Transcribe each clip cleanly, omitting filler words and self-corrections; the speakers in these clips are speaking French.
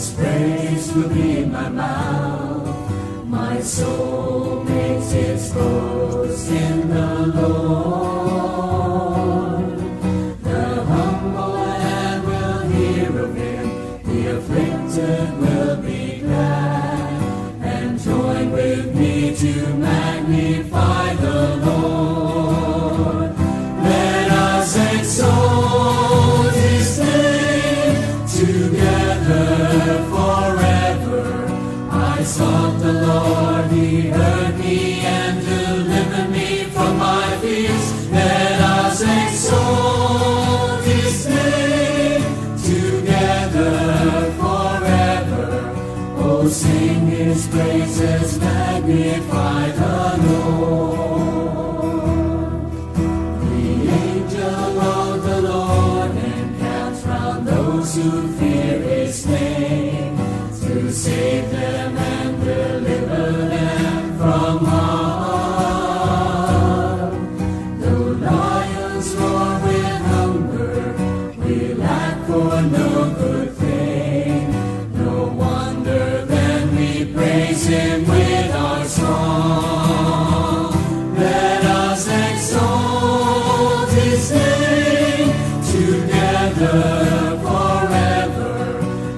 praise will be my mouth. My soul makes its boast in the Lord. The humble and will hear of him, the afflicted will be glad, and join with me to magnify the Lord. Let us exalt his name together forever. I sought the Lord, he heard me and delivered me from my fears. Let us exalt his name together forever. Oh, sing his praises, magnify the Lord. The angel of the Lord encamps round those who fear his name, to save them and deliver them from harm. Though lions roar with hunger, we lack for no good thing. No wonder then we praise him with our song. Let us exalt his name together forever.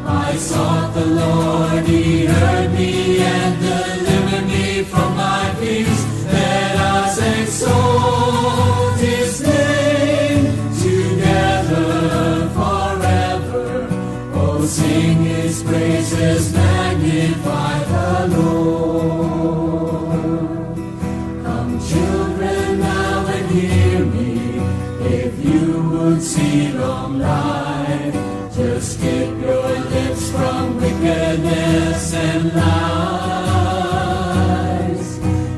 I sought the Lord, he heard me and delivered me from my fears. Let us exalt his name together forever. Oh, sing his praises, magnify the Lord. Come, children, now and hear me. If you would see long life, just keep your lips from wickedness and lies.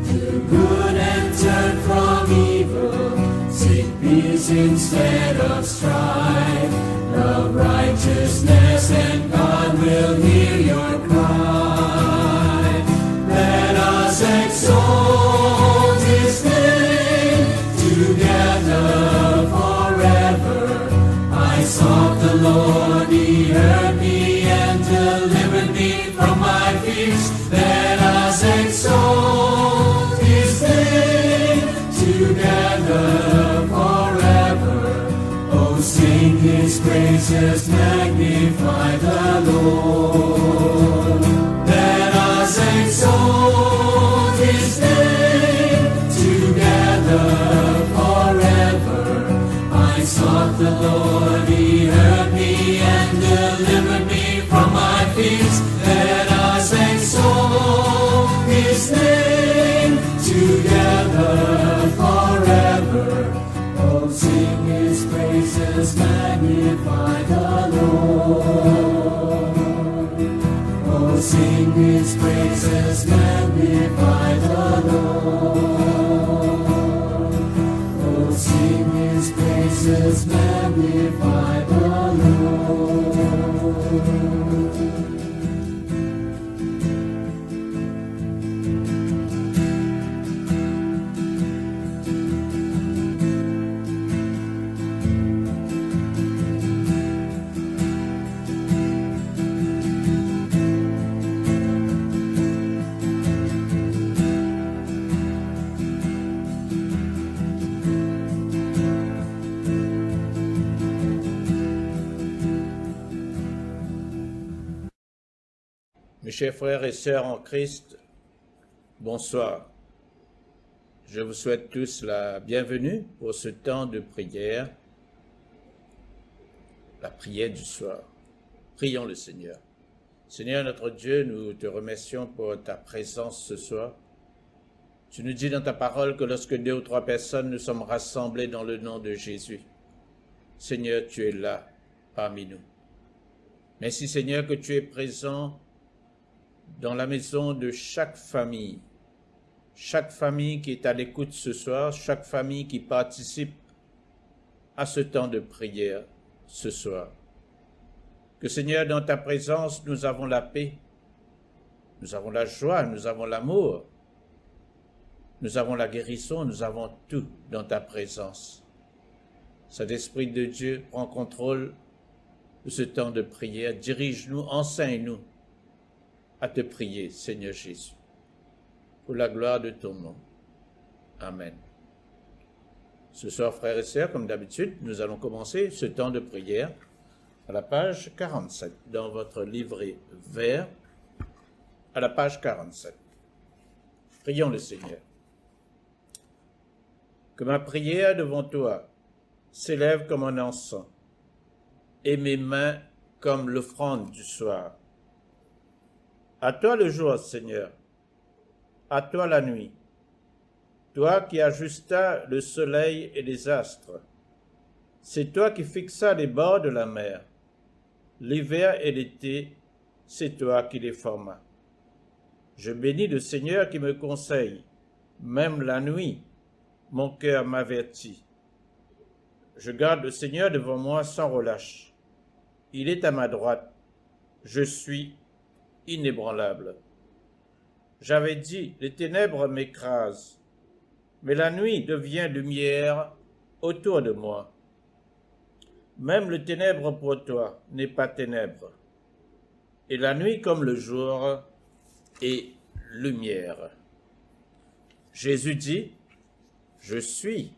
Do good and turn from evil. Seek peace instead of strife. Love righteousness and God will hear your cry. Let us exalt his name together forever. I sought the Lord, he heard me and delivered me from my fears. Let us exalt his name together forever. Oh, sing his praises, magnify the Lord. Let us exalt his name together forever. I sought the Lord, he heard me and delivered me from my fears. Let us exalt his name together forever. Oh, sing his praises, magnify the Lord. Oh, sing his praises, magnify the Lord. Oh, sing his praises, magnify the Lord. Mes chers frères et sœurs en Christ, bonsoir. Je vous souhaite tous la bienvenue pour ce temps de prière, la prière du soir. Prions le Seigneur. Seigneur notre Dieu, nous te remercions pour ta présence ce soir. Tu nous dis dans ta parole que lorsque 2 ou 3 personnes nous sommes rassemblés dans le nom de Jésus, Seigneur, tu es là parmi nous. Merci Seigneur que tu es présent dans la maison de chaque famille qui est à l'écoute ce soir, chaque famille qui participe à ce temps de prière ce soir. Que Seigneur, dans ta présence, nous avons la paix, nous avons la joie, nous avons l'amour, nous avons la guérison, nous avons tout dans ta présence. Saint-Esprit de Dieu, prends contrôle de ce temps de prière. Dirige-nous, enseigne-nous à te prier, Seigneur Jésus, pour la gloire de ton nom. Amen. Ce soir, frères et sœurs, comme d'habitude, nous allons commencer ce temps de prière à la page 47, dans votre livret vert, à la page 47. Prions le Seigneur. Que ma prière devant toi s'élève comme un encens, et mes mains comme l'offrande du soir. À toi le jour, Seigneur, à toi la nuit, toi qui ajustas le soleil et les astres. C'est toi qui fixas les bords de la mer. L'hiver et l'été, c'est toi qui les formas. Je bénis le Seigneur qui me conseille. Même la nuit, mon cœur m'avertit. Je garde le Seigneur devant moi sans relâche. Il est à ma droite. Je suis inébranlable. J'avais dit, les ténèbres m'écrasent, mais la nuit devient lumière autour de moi. Même le ténèbre pour toi n'est pas ténèbre, et la nuit comme le jour est lumière. Jésus dit, je suis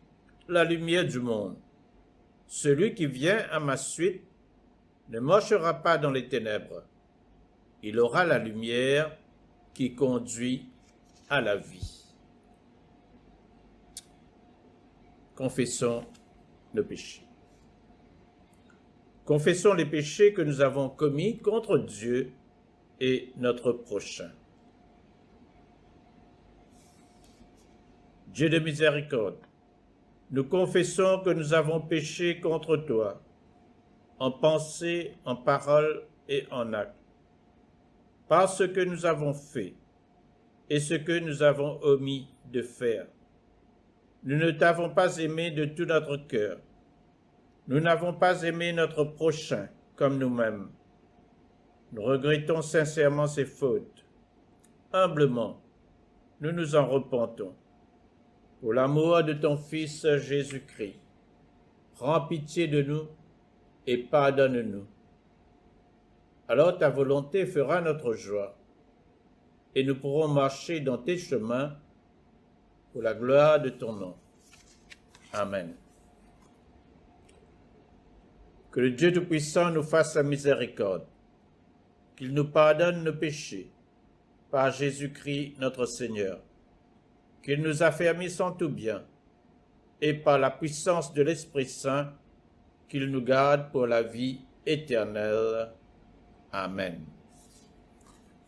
la lumière du monde. Celui qui vient à ma suite ne marchera pas dans les ténèbres. Il aura la lumière qui conduit à la vie. Confessons nos péchés. Confessons les péchés que nous avons commis contre Dieu et notre prochain. Dieu de miséricorde, nous confessons que nous avons péché contre toi, en pensée, en parole et en acte, par ce que nous avons fait et ce que nous avons omis de faire. Nous ne t'avons pas aimé de tout notre cœur. Nous n'avons pas aimé notre prochain comme nous-mêmes. Nous regrettons sincèrement ces fautes. Humblement, nous nous en repentons. Pour l'amour de ton Fils Jésus-Christ, prends pitié de nous et pardonne-nous. Alors ta volonté fera notre joie, et nous pourrons marcher dans tes chemins pour la gloire de ton nom. Amen. Que le Dieu Tout-Puissant nous fasse la miséricorde, qu'il nous pardonne nos péchés, par Jésus-Christ notre Seigneur, qu'il nous affermisse en tout bien, et par la puissance de l'Esprit Saint, qu'il nous garde pour la vie éternelle. Amen.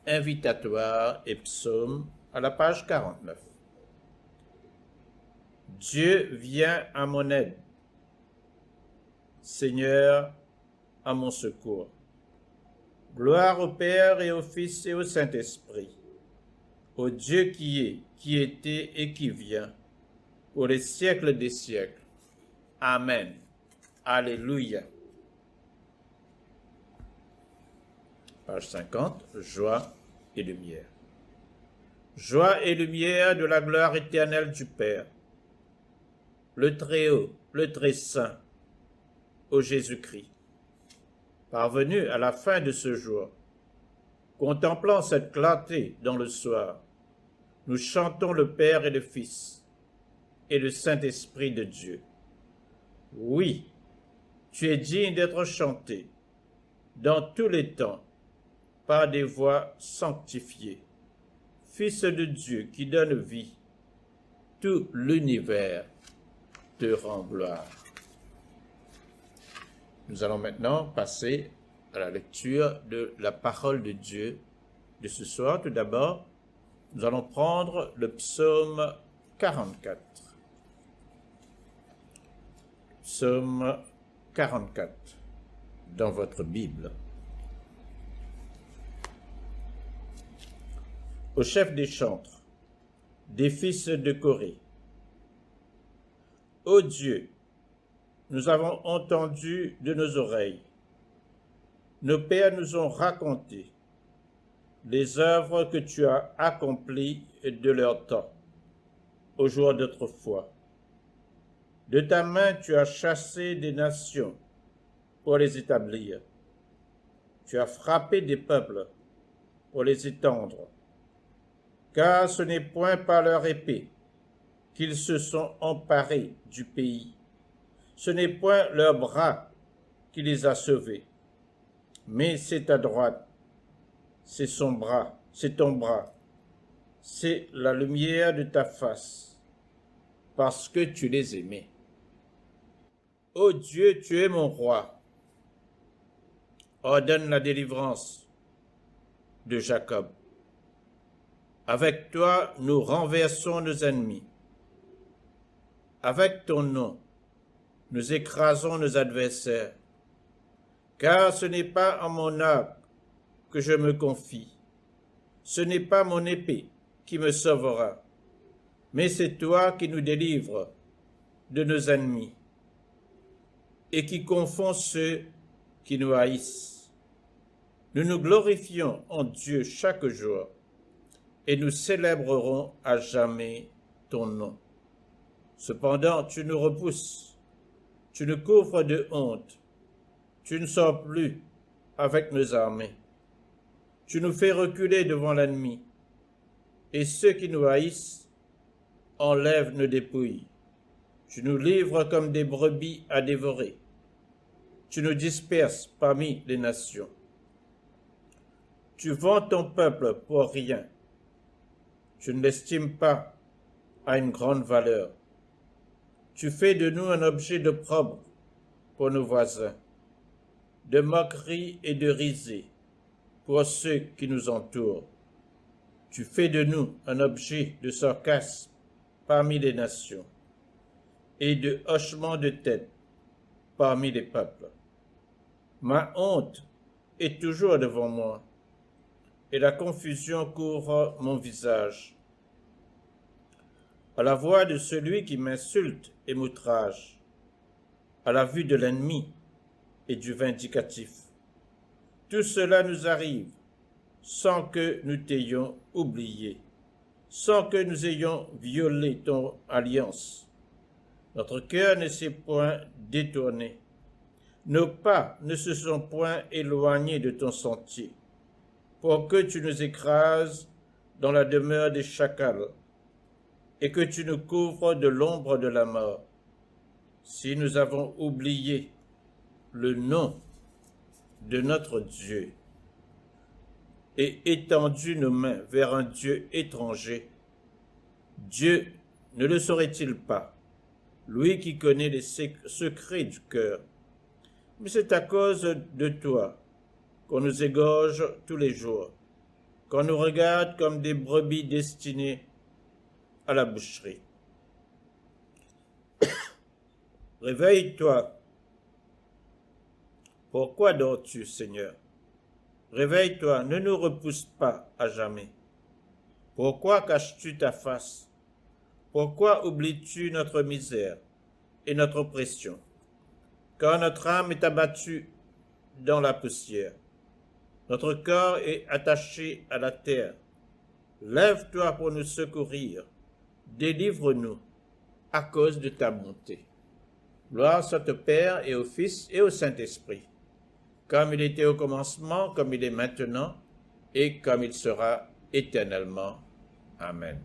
Invitatoire et psaume à la page 49. Dieu vient à mon aide. Seigneur, à mon secours. Gloire au Père et au Fils et au Saint-Esprit, au Dieu qui est, qui était et qui vient, pour les siècles des siècles. Amen. Alléluia. Page 50, joie et lumière. Joie et lumière de la gloire éternelle du Père, le Très-Haut, le Très-Saint, ô Jésus-Christ. Parvenu à la fin de ce jour, contemplant cette clarté dans le soir, nous chantons le Père et le Fils et le Saint-Esprit de Dieu. Oui, tu es digne d'être chanté dans tous les temps par des voix sanctifiées. Fils de Dieu qui donne vie, tout l'univers te rend gloire. Nous allons maintenant passer à la lecture de la parole de Dieu de ce soir. Tout d'abord, nous allons prendre le psaume 44. Psaume 44 dans votre Bible. Au chef des chantres, des fils de Corée. Ô Dieu, nous avons entendu de nos oreilles, nos pères nous ont raconté les œuvres que tu as accomplies de leur temps, au jour d'autrefois. De ta main tu as chassé des nations pour les établir. Tu as frappé des peuples pour les étendre, car ce n'est point par leur épée qu'ils se sont emparés du pays. Ce n'est point leur bras qui les a sauvés, mais c'est ta droite, c'est son bras, c'est ton bras, c'est la lumière de ta face, parce que tu les aimais. Ô Dieu, tu es mon roi. Ordonne la délivrance de Jacob. Avec toi, nous renversons nos ennemis. Avec ton nom, nous écrasons nos adversaires. Car ce n'est pas en mon arc que je me confie. Ce n'est pas mon épée qui me sauvera, mais c'est toi qui nous délivres de nos ennemis et qui confonds ceux qui nous haïssent. Nous nous glorifions en Dieu chaque jour et nous célébrerons à jamais ton nom. Cependant, tu nous repousses, tu nous couvres de honte, tu ne sors plus avec nos armées. Tu nous fais reculer devant l'ennemi, et ceux qui nous haïssent enlèvent nos dépouilles. Tu nous livres comme des brebis à dévorer. Tu nous disperses parmi les nations. Tu vends ton peuple pour rien. Tu ne l'estimes pas à une grande valeur. Tu fais de nous un objet d'opprobre pour nos voisins, de moquerie et de risée pour ceux qui nous entourent. Tu fais de nous un objet de sarcasme parmi les nations et de hochement de tête parmi les peuples. Ma honte est toujours devant moi et la confusion couvre mon visage. À la voix de celui qui m'insulte et m'outrage, à la vue de l'ennemi et du vindicatif. Tout cela nous arrive sans que nous t'ayons oublié, sans que nous ayons violé ton alliance. Notre cœur ne s'est point détourné, nos pas ne se sont point éloignés de ton sentier, pour que tu nous écrases dans la demeure des chacals, et que tu nous couvres de l'ombre de la mort. Si nous avons oublié le nom de notre Dieu et étendu nos mains vers un Dieu étranger, Dieu ne le saurait-il pas, lui qui connaît les secrets du cœur? Mais c'est à cause de toi qu'on nous égorge tous les jours, qu'on nous regarde comme des brebis destinées à la boucherie. Réveille-toi. Pourquoi dors-tu, Seigneur? Réveille-toi, ne nous repousse pas à jamais. Pourquoi caches-tu ta face? Pourquoi oublies-tu notre misère et notre oppression? Car notre âme est abattue dans la poussière. Notre corps est attaché à la terre. Lève-toi pour nous secourir. Délivre-nous à cause de ta bonté. Gloire soit au Père et au Fils et au Saint-Esprit, comme il était au commencement, comme il est maintenant, et comme il sera éternellement. Amen.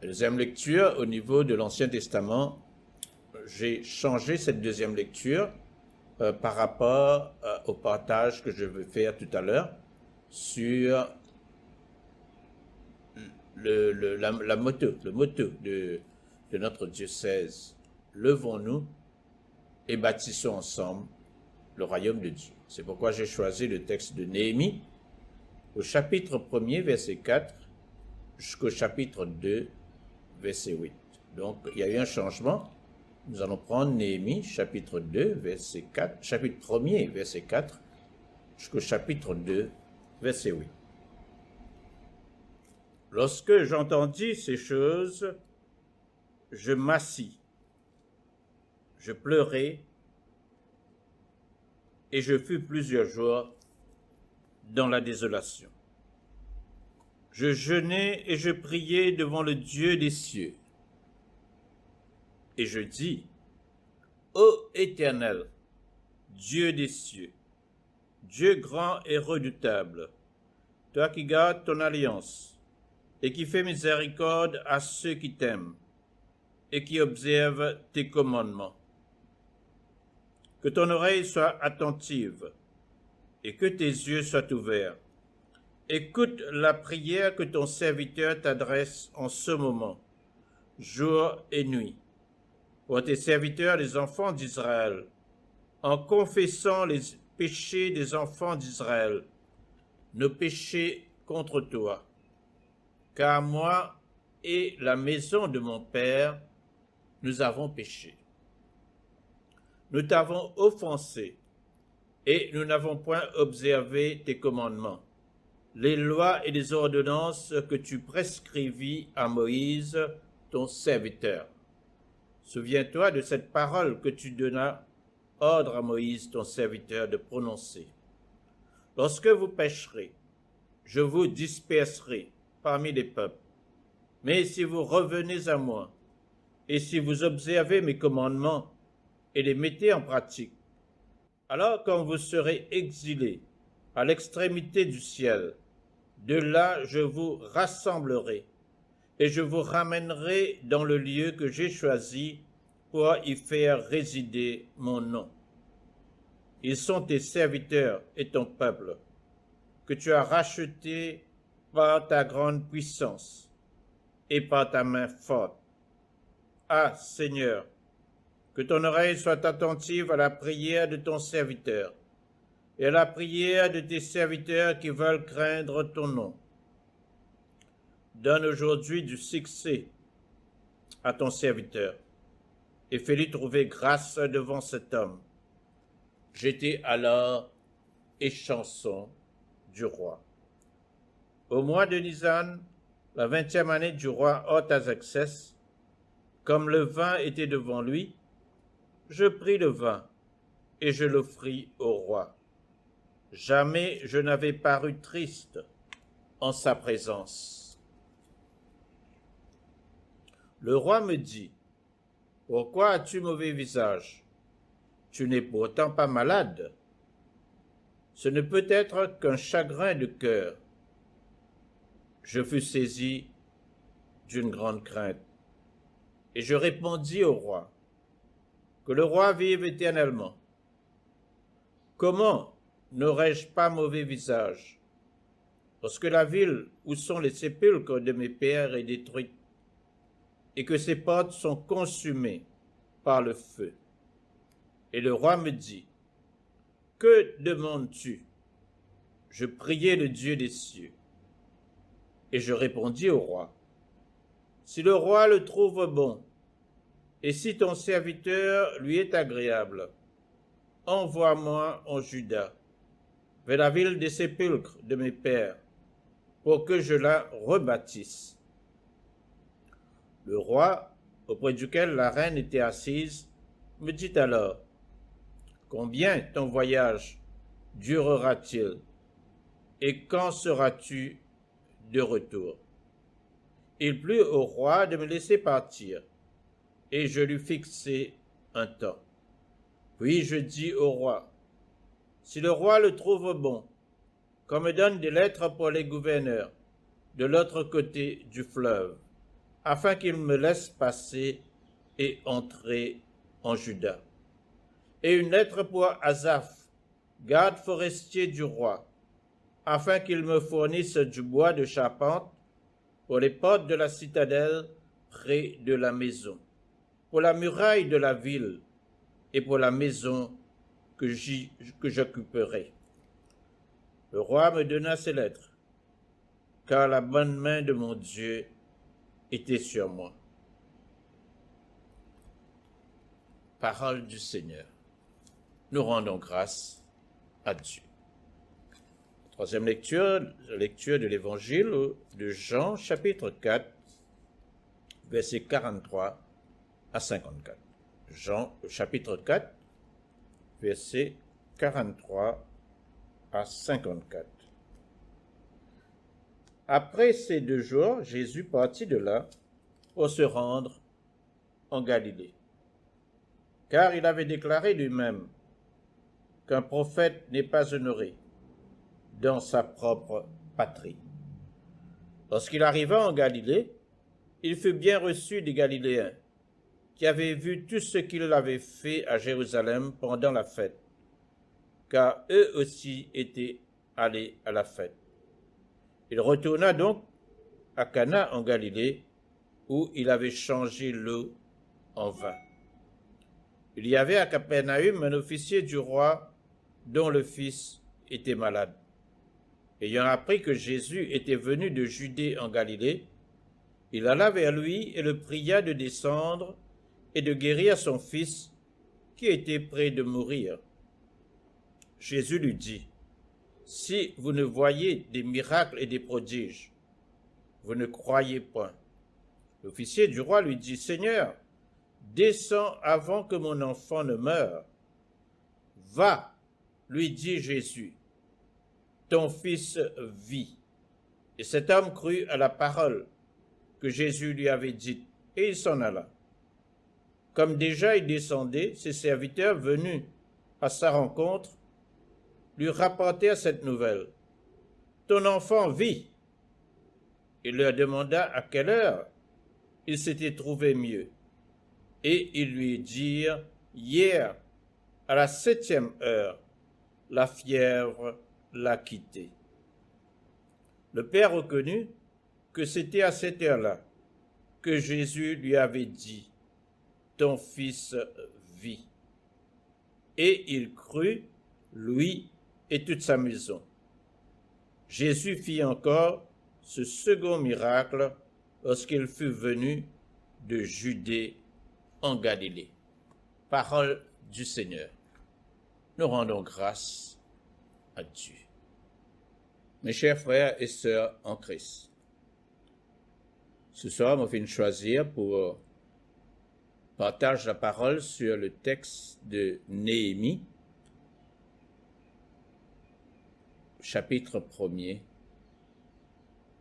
Deuxième lecture, au niveau de l'Ancien Testament, j'ai changé cette deuxième lecture par rapport au partage que je vais faire tout à l'heure sur le motto de notre diocèse. Levons-nous et bâtissons ensemble le royaume de Dieu. C'est pourquoi j'ai choisi le texte de Néhémie au chapitre 1er, verset 4, jusqu'au chapitre 2, verset 8. Donc, il y a eu un changement. Nous allons prendre Néhémie, chapitre 2, verset 4, chapitre 1er, verset 4, jusqu'au chapitre 2, verset 8. Lorsque j'entendis ces choses, je m'assis, je pleurai, et je fus plusieurs jours dans la désolation. Je jeûnai et je priai devant le Dieu des cieux. Et je dis, ô Éternel, Dieu des cieux, Dieu grand et redoutable, toi qui gardes ton alliance et qui fais miséricorde à ceux qui t'aiment et qui observent tes commandements. Que ton oreille soit attentive et que tes yeux soient ouverts. Écoute la prière que ton serviteur t'adresse en ce moment, jour et nuit, pour tes serviteurs les enfants d'Israël, en confessant les péchés des enfants d'Israël, nos péchés contre toi. Car moi et la maison de mon Père, nous avons péché. Nous t'avons offensé et nous n'avons point observé tes commandements, les lois et les ordonnances que tu prescrivis à Moïse, ton serviteur. Souviens-toi de cette parole que tu donnas ordre à Moïse, ton serviteur, de prononcer. Lorsque vous pécherez, je vous disperserai parmi les peuples. Mais si vous revenez à moi, et si vous observez mes commandements et les mettez en pratique, alors quand vous serez exilés à l'extrémité du ciel, de là je vous rassemblerai et je vous ramènerai dans le lieu que j'ai choisi pour y faire résider mon nom. Ils sont tes serviteurs et ton peuple, que tu as racheté par ta grande puissance et par ta main forte. Ah, Seigneur, que ton oreille soit attentive à la prière de ton serviteur et à la prière de tes serviteurs qui veulent craindre ton nom. Donne aujourd'hui du succès à ton serviteur et fais-lui trouver grâce devant cet homme. J'étais alors échanson du roi. Au mois de Nisan, la 20e année du roi Artaxerxès, comme le vin était devant lui, je pris le vin et je l'offris au roi. Jamais je n'avais paru triste en sa présence. Le roi me dit, « Pourquoi as-tu mauvais visage? Tu n'es pourtant pas malade. Ce ne peut être qu'un chagrin de cœur. » Je fus saisi d'une grande crainte, et je répondis au roi, « Que le roi vive éternellement. Comment n'aurais-je pas mauvais visage, lorsque la ville où sont les sépulcres de mes pères est détruite, et que ses portes sont consumées par le feu? » Et le roi me dit, « Que demandes-tu? » Je priai le Dieu des cieux. Et je répondis au roi, « Si le roi le trouve bon, et si ton serviteur lui est agréable, envoie-moi en Juda, vers la ville des sépulcres de mes pères, pour que je la rebâtisse. » Le roi, auprès duquel la reine était assise, me dit alors, « Combien ton voyage durera-t-il, et quand seras-tu de retour? » Il plut au roi de me laisser partir, et je lui fixai un temps. Puis je dis au roi, « Si le roi le trouve bon, qu'on me donne des lettres pour les gouverneurs de l'autre côté du fleuve, afin qu'ils me laissent passer et entrer en Juda. Et une lettre pour Asaph, garde forestier du roi, afin qu'il me fournisse du bois de charpente pour les portes de la citadelle près de la maison, pour la muraille de la ville et pour la maison que j'occuperai. » Le roi me donna ces lettres, car la bonne main de mon Dieu était sur moi. Parole du Seigneur. Nous rendons grâce à Dieu. Troisième lecture de l'Évangile de Jean, chapitre 4, versets 43 à 54. Jean, chapitre 4, versets 43 à 54. Après ces 2 jours, Jésus partit de là pour se rendre en Galilée, car il avait déclaré lui-même, qu'un prophète n'est pas honoré dans sa propre patrie. Lorsqu'il arriva en Galilée, il fut bien reçu des Galiléens, qui avaient vu tout ce qu'il avait fait à Jérusalem pendant la fête, car eux aussi étaient allés à la fête. Il retourna donc à Cana en Galilée, où il avait changé l'eau en vin. Il y avait à Capernaum un officier du roi dont le fils était malade. Ayant appris que Jésus était venu de Judée en Galilée, il alla vers lui et le pria de descendre et de guérir son fils qui était près de mourir. Jésus lui dit, « Si vous ne voyez des miracles et des prodiges, vous ne croyez point. » L'officier du roi lui dit, « Seigneur, descends avant que mon enfant ne meure. » « Va, lui dit Jésus, ton fils vit. » Et cet homme crut à la parole que Jésus lui avait dite, et il s'en alla. Comme déjà il descendait, ses serviteurs venus à sa rencontre lui rapportèrent cette nouvelle. « Ton enfant vit. » Il leur demanda à quelle heure il s'était trouvé mieux. Et ils lui dirent, « Hier, à la 7e heure, la fièvre l'a quitté. » Le père reconnut que c'était à cette heure-là que Jésus lui avait dit, « Ton fils vit. » Et il crut, lui et toute sa maison. Jésus fit encore ce second miracle lorsqu'il fut venu de Judée en Galilée. Parole du Seigneur. Nous rendons grâce à Dieu. Mes chers frères et sœurs en Christ, ce soir, je viens choisir pour partager la parole sur le texte de Néhémie, chapitre 1er,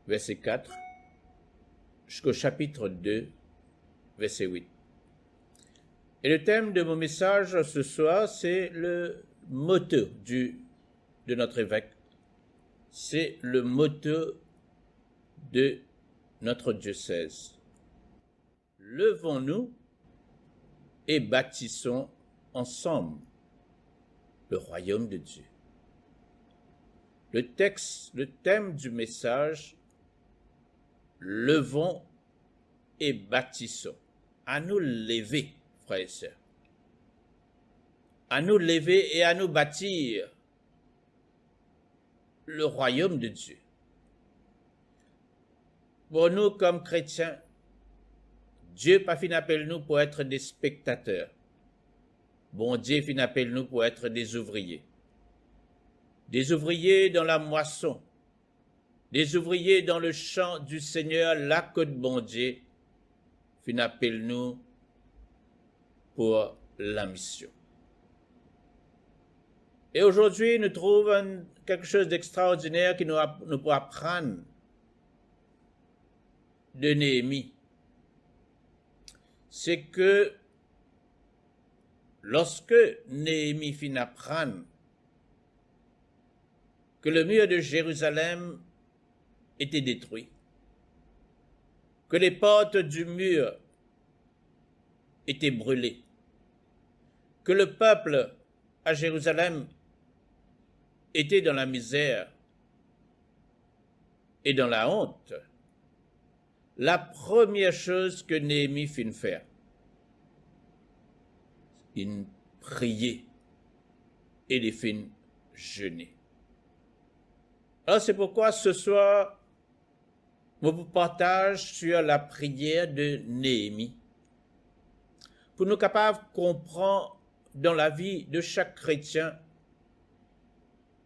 verset 4, jusqu'au chapitre 2, verset 8. Et le thème de mon message ce soir, c'est le motto de notre évêque. C'est le motto de notre diocèse. Levons-nous et bâtissons ensemble le royaume de Dieu. Le thème du message, levons et bâtissons. À nous lever, frères et sœurs. À nous lever et à nous bâtir le royaume de Dieu. Pour nous, comme chrétiens, Dieu pas fin appelle nous pour être des spectateurs. Bon Dieu fin appelle nous pour être des ouvriers. Des ouvriers dans la moisson. Des ouvriers dans le champ du Seigneur, là que bon Dieu fin appelle nous pour la mission. Et aujourd'hui, nous trouvons quelque chose d'extraordinaire qui nous peut apprendre de Néhémie. C'est que lorsque Néhémie finit apprendre que le mur de Jérusalem était détruit, que les portes du mur étaient brûlées, que le peuple à Jérusalem était dans la misère et dans la honte, la première chose que Néhémie fit faire, il priait et il fit jeûner. Alors c'est pourquoi ce soir, je vous partage sur la prière de Néhémie, pour nous capables de comprendre dans la vie de chaque chrétien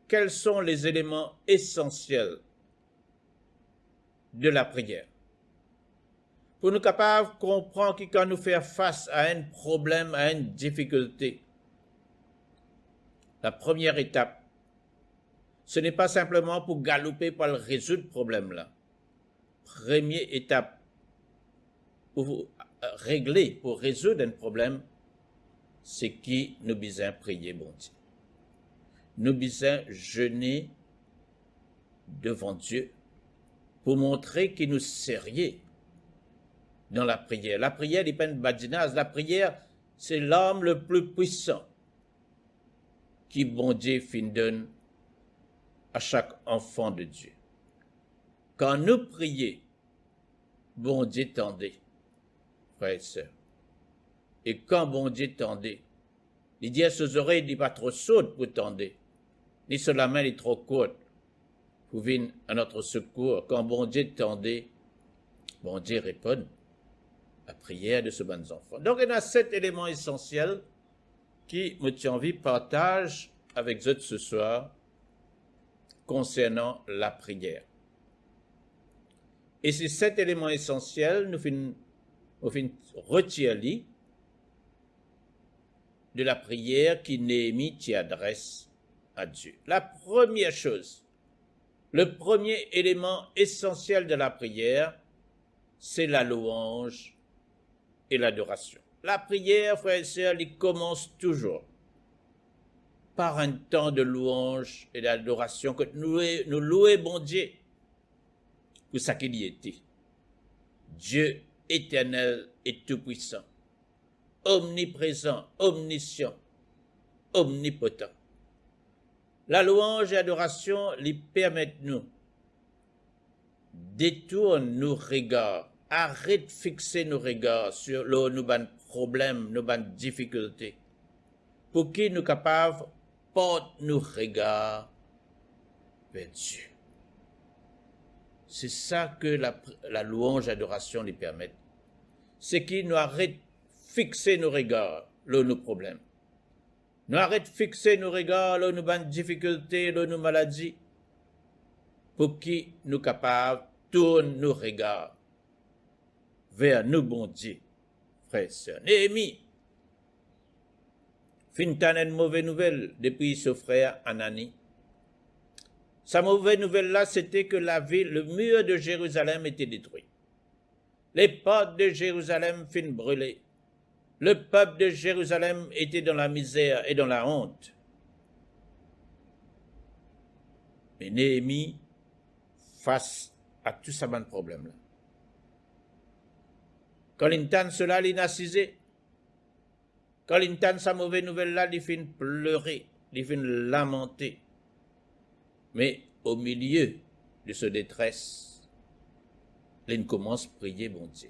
quels sont les éléments essentiels de la prière. Pour nous capables de comprendre que quand nous faisons face à un problème, à une difficulté, la première étape, ce n'est pas simplement pour galoper pour résoudre le problème-là. Première étape pour régler, pour résoudre un problème, c'est qui nous besoin prier, bon Dieu. nous besoin jeûner devant Dieu pour montrer qu'il nous sérieux dans la prière. La prière n'est pas une badinage. La prière, c'est l'arme le plus puissant qui bon Dieu fin donne à chaque enfant de Dieu. Quand nous prions, bon Dieu tendez, frères et sœurs. Et quand bon Dieu tendez, il dit à ses oreilles, il n'est pas trop sourde pour tendre, ni sur la main, il est trop courte pour venir à notre secours. Quand bon Dieu tendez, bon Dieu répond à la prière de ce bon enfant. Donc, il y a 7 éléments essentiels qui, me tient envie, partage avec vous ce soir concernant la prière. Et ces 7 éléments essentiels, nous finissons retirer de la prière qui Néhémie t'y adresse à Dieu. La première chose, le premier élément essentiel de la prière, c'est la louange et l'adoration. La prière, frères et sœurs, elle commence toujours par un temps de louange et d'adoration que nous louons bon Dieu pour ce qu'il y était. Dieu éternel et tout-puissant, omniprésent, omniscient, omnipotent. La louange et l'adoration lui permettent nous détourner nos regards, arrête de fixer nos regards sur nos problèmes, nos difficultés, pour qu'ils nous capables porter nos regards vers Dieu. C'est ça que la louange et l'adoration lui permettent. C'est qu'il nous arrête de fixer nos regards, là nos problèmes. Nous arrête de fixer nos regards, là nos difficultés, là nos maladies, pour qu'ils nous capables tourner nos regards vers nous, bon Dieu, frères et sœurs. Néhémie fin une mauvaise nouvelle depuis ce frère Anani. Sa mauvaise nouvelle-là, c'était que le mur de Jérusalem était détruit. Les portes de Jérusalem finissent brûlées. Le peuple de Jérusalem était dans la misère et dans la honte. Mais Néhémie, face à tout ce problème-là, quand il entend cela, il est assisé. Quand il entend sa mauvaise nouvelle-là, il finit pleurer, il finit lamenter. Mais au milieu de ce détresse, il commence à prier bon Dieu.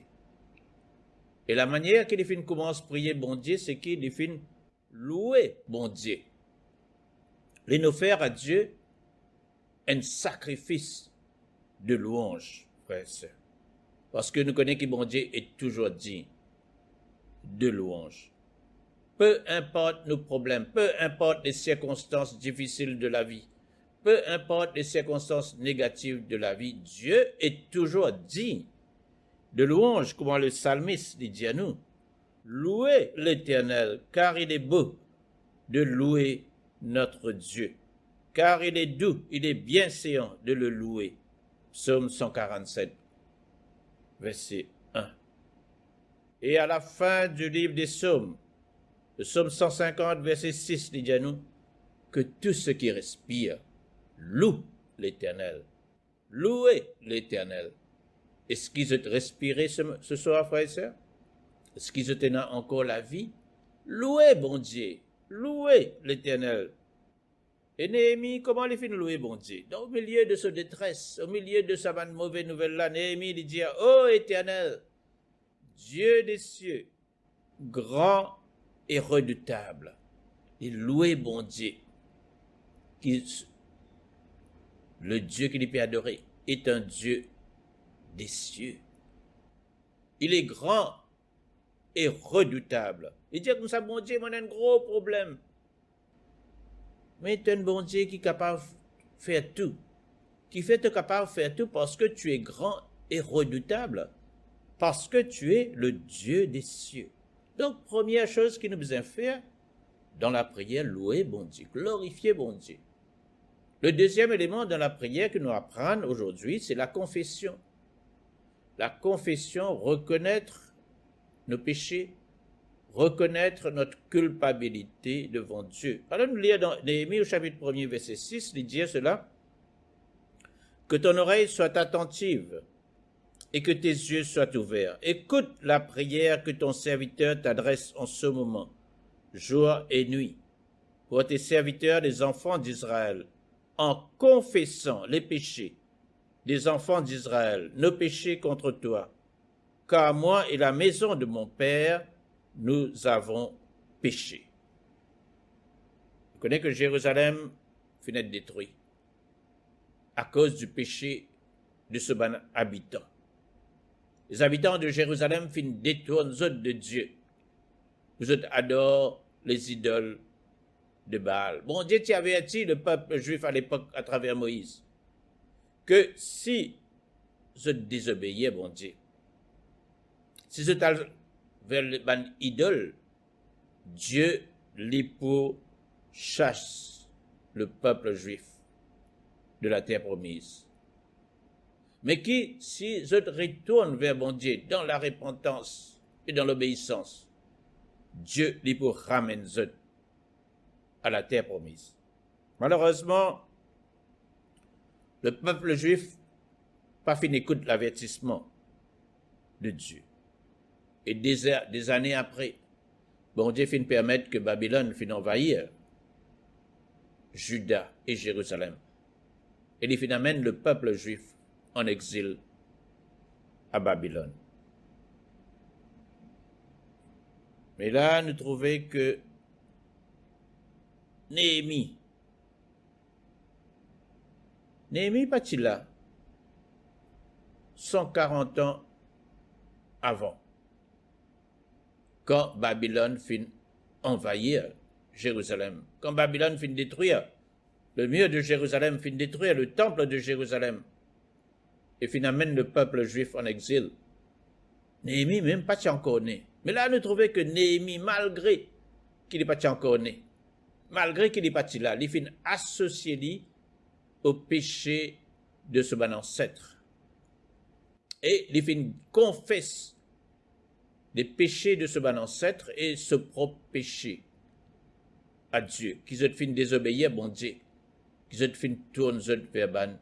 Et la manière qu'il commence à prier bon Dieu, c'est qu'il finit louer bon Dieu. Il nous faire à Dieu un sacrifice de louange, frères et sœurs. Parce que nous connaissons que bon Dieu est toujours digne de louange. Peu importe nos problèmes, peu importe les circonstances difficiles de la vie, peu importe les circonstances négatives de la vie, Dieu est toujours digne de louange, comme le psalmiste dit à nous. Louez l'Éternel, car il est beau de louer notre Dieu, car il est doux, il est bienséant de le louer. Psaume 147, verset 1. Et à la fin du livre des psaumes, le psaume 150, verset 6, dit à nous que tout ce qui respire loue l'Éternel. Louez l'Éternel. Est-ce qu'ils ont respiré ce soir, frères et sœurs? Est-ce qu'ils ont encore la vie? Louez, bon Dieu. Louez l'Éternel. Et Néhémie, comment il fait louer, bon Dieu? Donc, au milieu de ce détresse, au milieu de sa mauvaise nouvelle-là, Néhémie, il dit, ô Éternel, Dieu des cieux, grand et redoutable. Il louait, bon Dieu. Le Dieu qu'il peut adorer est un Dieu des cieux. Il est grand et redoutable. Il dit comme ça, bon Dieu, on a un gros problème. Mais tu es un bon Dieu qui est capable de faire tout. Qui fait te capable de faire tout parce que tu es grand et redoutable. Parce que tu es le Dieu des cieux. Donc, première chose qu'il nous besoin faire dans la prière, louer bon Dieu, glorifier bon Dieu. Le deuxième élément dans la prière que nous apprenons aujourd'hui, c'est la confession. La confession, reconnaître nos péchés, reconnaître notre culpabilité devant Dieu. Alors nous lisons dans Néhémie au chapitre 1er, verset 6, il dit cela, que ton oreille soit attentive et que tes yeux soient ouverts. Écoute la prière que ton serviteur t'adresse en ce moment, jour et nuit, pour tes serviteurs, les enfants d'Israël, en confessant les péchés des enfants d'Israël, nos péchés contre toi, car moi et la maison de mon Père, nous avons péché. Vous connaissez que Jérusalem fut être détruit à cause du péché de ce bon habitant. Les habitants de Jérusalem finissent détournent de Dieu. Vous adorez les idoles de Baal. Bon Dieu t'y averti le peuple juif à l'époque à travers Moïse que si vous désobéissez, bon Dieu, si vous êtes vers les idoles, Dieu les chasse le peuple juif de la terre promise. Mais qui, si je retourne vers mon Dieu dans la repentance et dans l'obéissance, Dieu les ramène à la terre promise. Malheureusement, le peuple juif pas fin écoute l'avertissement de Dieu. Et des années après, bon Dieu fin permettre que Babylone fin envahir Juda et Jérusalem. Et il fin amène le peuple juif en exil à Babylone. Mais là, nous trouvons que Néhémie pas-il là 140 ans avant, quand Babylone fin envahir Jérusalem, quand Babylone fin détruire le mur de Jérusalem, fin détruire le temple de Jérusalem, et fin amène le peuple juif en exil. Néhémie même pas encore né. Mais là, nous trouvons que Néhémie, malgré qu'il n'est pas encore né, malgré qu'il n'est pas là, il fin associé lui au péché de ce bon ancêtre. Et il fin confesse les péchés de ce bon ancêtre et ce propre péché à Dieu, qu'ils ont fin désobéir, bon Dieu, qu'ils ont fin tourner vers ban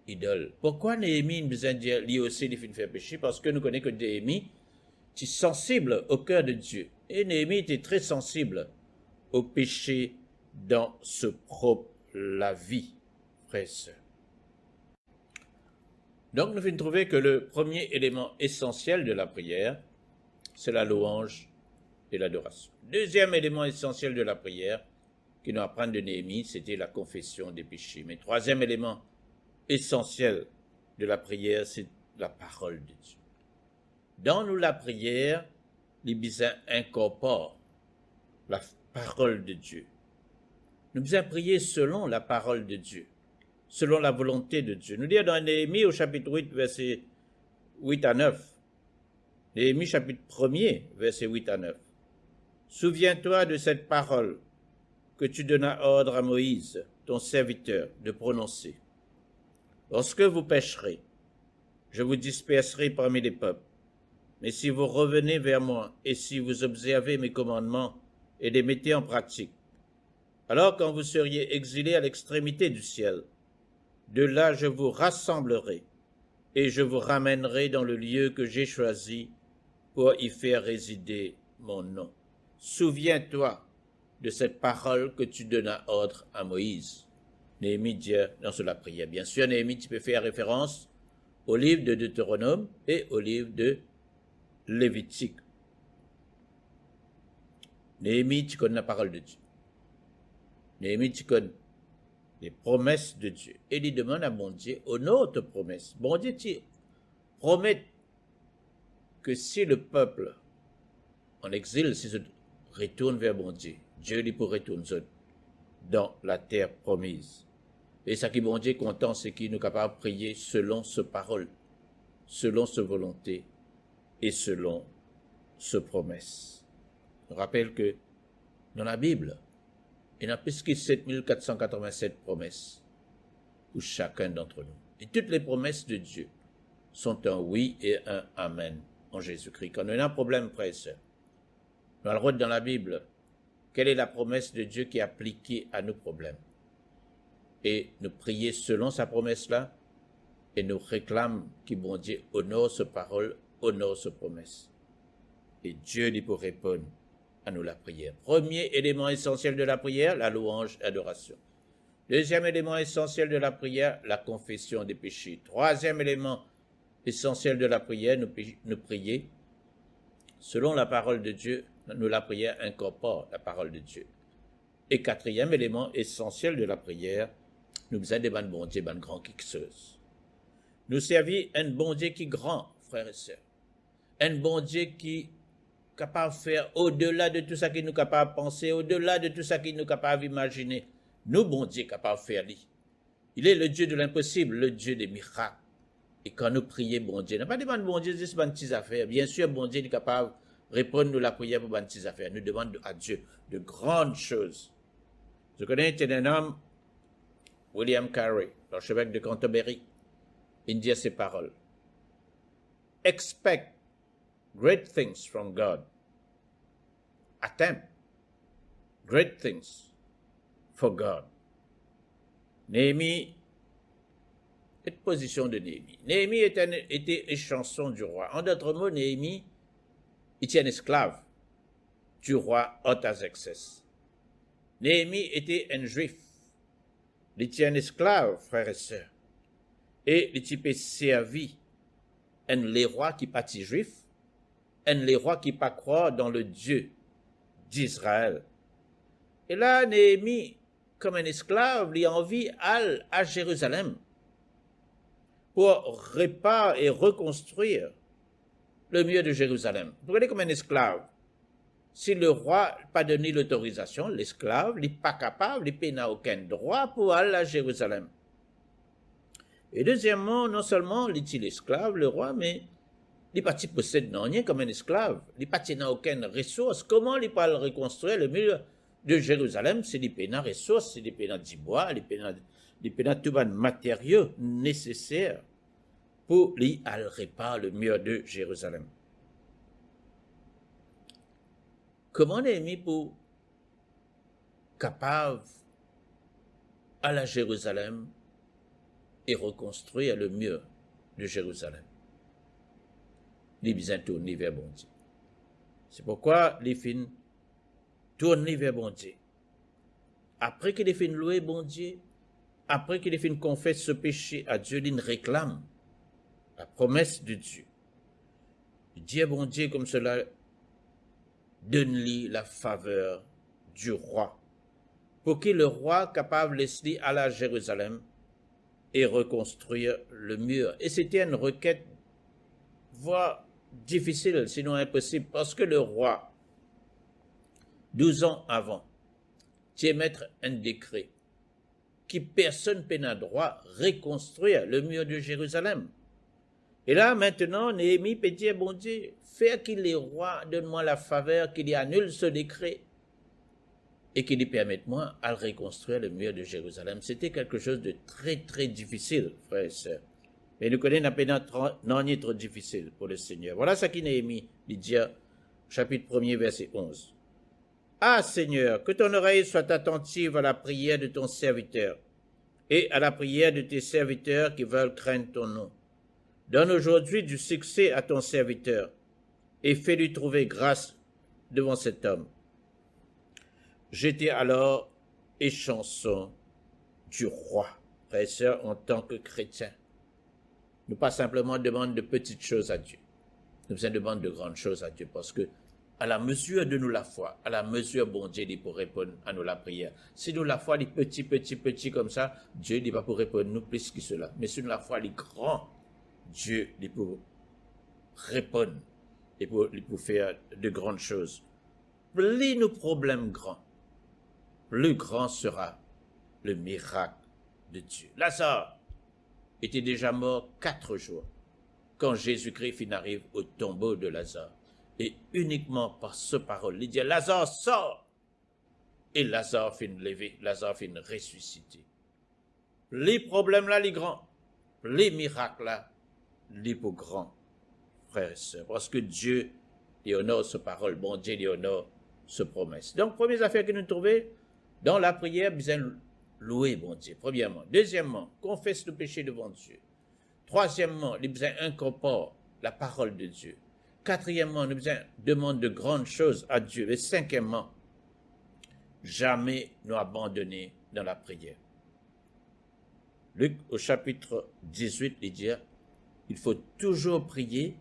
idole. Pourquoi Néhémie nous besoin de dire lui aussi il fin faire péché? Parce que nous connaissons que Néhémie est sensible au cœur de Dieu. Et Néhémie était très sensible au péché dans ce propre la vie, frères et sœurs. Donc nous venons trouver que le premier élément essentiel de la prière, c'est la louange et l'adoration. Deuxième élément essentiel de la prière, qui nous apprend de Néhémie, c'était la confession des péchés. Mais troisième élément essentiel de la prière, c'est la parole de Dieu. Dans nous, la prière, les bisins incorporent la parole de Dieu. Nous devons prier selon la parole de Dieu, selon la volonté de Dieu. Nous disons dans Néhémie au chapitre 8, versets 8 à 9, Néhémie chapitre 1er, versets 8 à 9. Souviens-toi de cette parole que tu donnas ordre à Moïse, ton serviteur, de prononcer. Lorsque vous pécherez, je vous disperserai parmi les peuples. Mais si vous revenez vers moi et si vous observez mes commandements et les mettez en pratique, alors quand vous seriez exilés à l'extrémité du ciel, de là je vous rassemblerai et je vous ramènerai dans le lieu que j'ai choisi pour y faire résider mon nom. Souviens-toi de cette parole que tu donnas ordre à Moïse. Néhémie dit dans la prière. Bien sûr, Néhémie, tu peux faire référence au livre de Deutéronome et au livre de Lévitique. Néhémie, tu connais la parole de Dieu. Néhémie, tu connais les promesses de Dieu. Et il demande à mon Dieu, aux autres promesses. Bon Dieu, tu promets que si le peuple en exil, si je retourne vers mon Dieu, Dieu lui pour retourner dans la terre promise. Et ça qui bon Dieu est content, c'est qu'il est capable de prier selon sa parole, selon sa volonté et selon sa promesse. Je rappelle que dans la Bible, il y a plus que 7487 promesses pour chacun d'entre nous. Et toutes les promesses de Dieu sont un oui et un amen en Jésus-Christ. Quand on a un problème, frères et sœurs, Nous allons dans la Bible, quelle est la promesse de Dieu qui est appliquée à nos problèmes. Et nous prier selon sa promesse-là, et nous réclame que bon Dieu honore sa parole, honore sa promesse. Et Dieu dit pour répondre à nous la prière. Premier élément essentiel de la prière, la louange, adoration. Deuxième élément essentiel de la prière, la confession des péchés. Troisième élément essentiel de la prière, nous prier selon la parole de Dieu. Nous, la prière incorpore la parole de Dieu. Et quatrième élément essentiel de la prière, nous besoin de bon Dieu, ban grand qui chose. Nous servir un bon Dieu qui est grand, frères et sœurs. Un bon Dieu qui est capable de faire au-delà de tout ça qu'il nous est capable de penser, au-delà de tout ça qu'il nous est capable d'imaginer. Nous, bon Dieu, capable de faire lui. Il est le Dieu de l'impossible, le Dieu des miracles. Et quand nous prions, bon Dieu, n'a pas demandé bon Dieu juste des petites affaires. Bien sûr, bon Dieu est capable de répondre à la prière pour des petites affaires. Nous demandons à Dieu de grandes choses. Je connais un homme, William Carey, l'archevêque de Canterbury. Il dit ces paroles. Expect great things from God. Attempt great things for God. Néhémie, cette position de Néhémie. Néhémie était échanson du roi. En d'autres mots, Néhémie était un esclave du roi Artaxerxès. Néhémie était un juif. Il était un esclave, frères et sœurs. Et il était servi un les rois qui pas juif, un les rois qui pas croient dans le Dieu d'Israël. Et là, Néhémie, comme un esclave, il a envie à Jérusalem pour réparer et reconstruire le mur de Jérusalem. Vous regardez comme un esclave. Si le roi n'a pas donné l'autorisation, l'esclave n'est pas capable, il n'a aucun droit pour aller à Jérusalem. Et deuxièmement, non seulement il est l'esclave, le roi, mais il ne possède rien comme un esclave. Il n'a aucune ressource. Comment il peut reconstruire le mur de Jérusalem si il n'a ressources, si il n'a du bois, il n'a tout les matériaux nécessaires pour lui réparer le mur de Jérusalem. Comment Néhémie pour capable à la Jérusalem et reconstruire le mur de Jérusalem? Les besoin tourner vers bon Dieu. C'est pourquoi les fins tourner vers bon Dieu. Après que les fins louer bon Dieu, après que les fins confessent ce péché à Dieu, ils réclament la promesse de Dieu. Dieu bon Dieu comme cela donne-lui la faveur du roi, pour que le roi capable de laisser aller à Jérusalem et reconstruire le mur. Et c'était une requête, voire difficile, sinon impossible, parce que le roi, 12 ans avant, tient mettre un décret qui personne n'a droit de reconstruire le mur de Jérusalem. Et là, maintenant, Néhémie peut dire, bon Dieu, fais qu'il est roi, donne-moi la faveur, qu'il y annule ce décret et qu'il y permette moi à reconstruire le mur de Jérusalem. C'était quelque chose de très, très difficile, frères et sœurs. Mais nous connaissons non est trop difficile pour le Seigneur. Voilà ce qui Néhémie dit, chapitre 1er, verset 11. Ah, Seigneur, que ton oreille soit attentive à la prière de ton serviteur et à la prière de tes serviteurs qui veulent craindre ton nom. Donne aujourd'hui du succès à ton serviteur et fais-lui trouver grâce devant cet homme. J'étais alors échanson du roi, frères et sœurs, en tant que chrétiens. Nous pas simplement demandons de petites choses à Dieu. Nous demandons de grandes choses à Dieu parce que à la mesure de nous la foi, à la mesure bon Dieu dit pour répondre à nous la prière. Si nous la foi les petits comme ça, Dieu dit pas pour répondre nous plus que cela. Mais si nous la foi les grands, Dieu dit pour répondre et pour faire de grandes choses. Plus nos problèmes grands, plus grand sera le miracle de Dieu. Lazare était déjà mort 4 jours quand Jésus-Christ arrive au tombeau de Lazare. Et uniquement par ce parole, il dit Lazare sort. Et Lazare finit lever, Lazare finit ressusciter. Les problèmes là, les grands, les miracles là, les plus grands, frères et sœurs. Parce que Dieu Il honore sa parole. Bon Dieu, il honore sa promesse. Donc, première affaire que nous trouvons dans la prière, besoin louer bon Dieu, premièrement. Deuxièmement, confesse le péché devant Dieu. Troisièmement, il besoin incorpore la parole de Dieu. Quatrièmement, nous besoin demande de grandes choses à Dieu. Et cinquièmement, jamais nous abandonner dans la prière. Luc, au chapitre 18, il dit, il faut toujours prier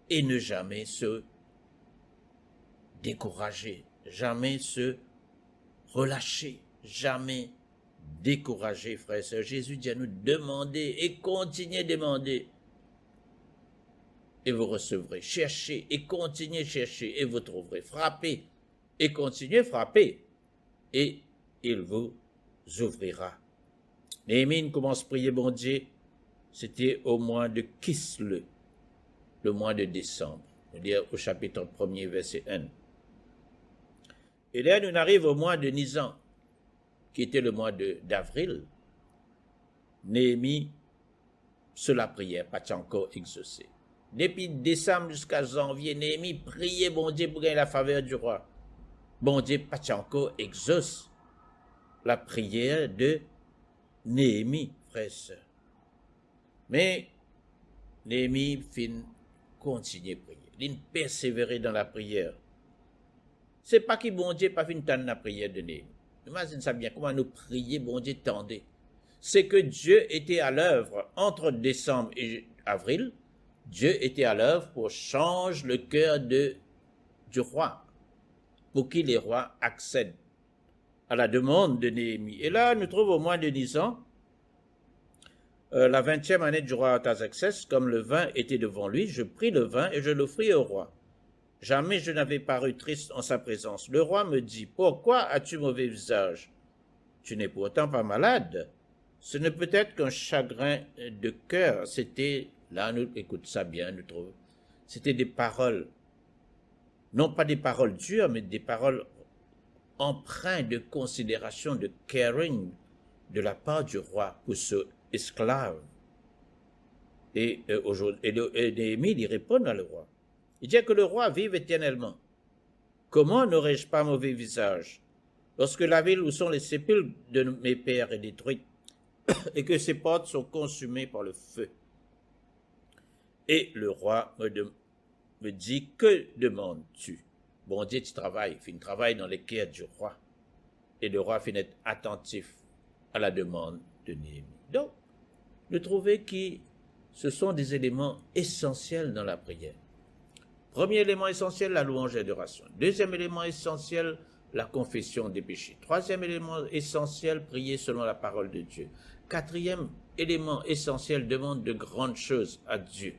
et ne jamais se décourager, jamais se relâcher, jamais décourager, frères et sœurs. Jésus dit à nous, demandez et continuez à demander et vous recevrez. Cherchez et continuez à chercher et vous trouverez. Frappez et continuez à frapper et il vous ouvrira. Néhémie commence à prier, bon Dieu, c'était au mois de Kisle, le mois de décembre. On dit au chapitre 1er, verset 1. Et là, nous arrivons au mois de Nisan, qui était le mois d'avril. Néhémie, sur la prière, pas encore exaucé. Depuis décembre jusqu'à janvier, Néhémie priait, bon Dieu, pour gagner la faveur du roi. Bon Dieu, pas encore exauce la prière de Néhémie, frère et sœur. Mais Néhémie fin continuer à prier. Il persévérer dans la prière. C'est pas que bon Dieu pas fin tendre la prière de Néhémie. Imagine ça bien, comment nous prier, bon Dieu tendez. C'est que Dieu était à l'œuvre entre décembre et avril. Dieu était à l'œuvre pour changer le cœur du roi, pour que les rois accèdent à la demande de Néhémie. Et là, nous trouvons au mois de Nisan, la 20e année du roi Artaxerxès, comme le vin était devant lui, je pris le vin et je l'offris au roi. Jamais je n'avais paru triste en sa présence. Le roi me dit, pourquoi as-tu mauvais visage? Tu n'es pourtant pas malade. Ce ne peut être qu'un chagrin de cœur. C'était, là, nous écoute ça bien, nous trouvons. C'était des paroles, non pas des paroles dures, mais des paroles empreintes de considération, de caring de la part du roi pour ce esclave. Et Néhémie, il répond à le roi. Il dit que le roi vive éternellement. Comment n'aurais-je pas mauvais visage lorsque la ville où sont les sépulcres de mes pères est détruite et que ses portes sont consumées par le feu? Et le roi me dit, que demandes-tu? Bon Dieu, tu travailles, fin travail dans les cœurs du roi. Et le roi finit attentif à la demande de Néhémie. Donc, nous trouvons que ce sont des éléments essentiels dans la prière. Premier élément essentiel, la louange et l'adoration. Deuxième élément essentiel, la confession des péchés. Troisième élément essentiel, prier selon la parole de Dieu. Quatrième élément essentiel, demande de grandes choses à Dieu.